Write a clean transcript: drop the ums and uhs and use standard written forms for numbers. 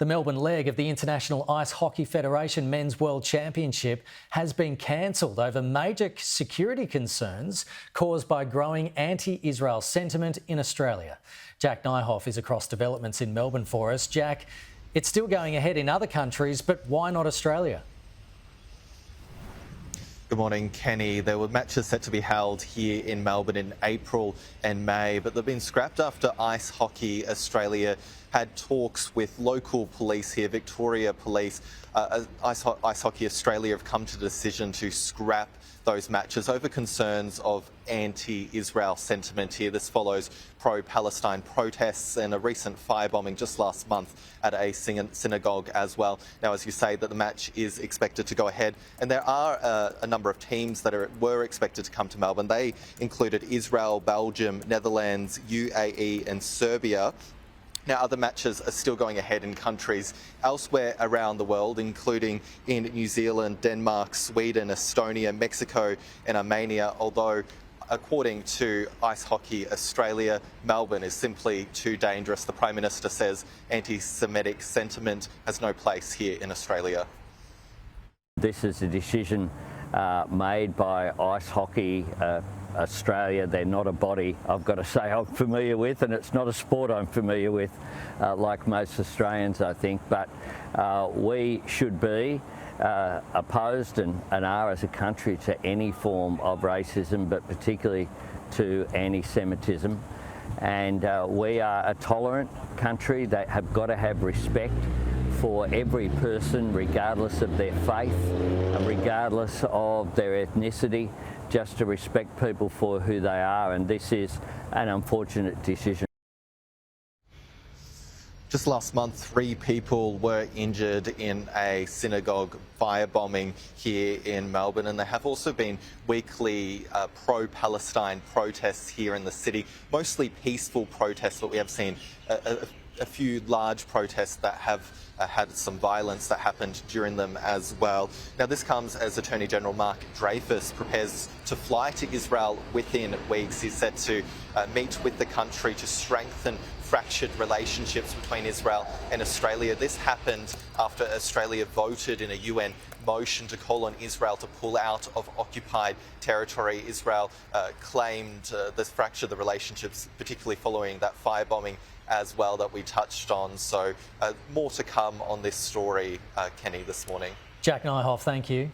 The Melbourne leg of the International Ice Hockey Federation Men's World Championship has been cancelled over major security concerns caused by growing anti-Israel sentiment in Australia. Jack Nyhoff is across developments in Melbourne for us. Jack, it's still going ahead in other countries, but why not Australia? Good morning, Kenny. There were matches set to be held here in Melbourne in April and May, but they've been scrapped after Ice Hockey Australia had talks with local police here, Victoria Police. Ice Hockey Australia have come to the decision to scrap those matches over concerns of anti-Israel sentiment here. This follows pro-Palestine protests and a recent firebombing just last month at a synagogue as well. Now, as you say, that the match is expected to go ahead, and there are a number of teams that were expected to come to Melbourne. They included Israel, Belgium, Netherlands, UAE and Serbia. Now, other matches are still going ahead in countries elsewhere around the world, including in New Zealand, Denmark, Sweden, Estonia, Mexico and Armenia, although according to Ice Hockey Australia, Melbourne is simply too dangerous. The Prime Minister says anti-Semitic sentiment has no place here in Australia. This is a decision made by Ice Hockey Australia. They're not a body, I've got to say, I'm familiar with, and it's not a sport I'm familiar with, like most Australians, I think. But we should be opposed and are as a country to any form of racism, but particularly to anti-Semitism. And we are a tolerant country that have got to have respect for every person, regardless of their faith and regardless of their ethnicity, just to respect people for who they are, and this is an unfortunate decision. Just last month, 3 people were injured in a synagogue firebombing here in Melbourne, and there have also been weekly pro-Palestine protests here in the city, mostly peaceful protests, but we have seen a few large protests that have had some violence that happened during them as well. Now, this comes as Attorney General Mark Dreyfus prepares to fly to Israel within weeks. He's set to meet with the country to strengthen fractured relationships between Israel and Australia. This happened after Australia voted in a UN motion to call on Israel to pull out of occupied territory. Israel claimed this fractured the relationships, particularly following that firebombing as well that we touched on. So more to come on this story, Kenny, this morning. Jack Nyhoff, thank you.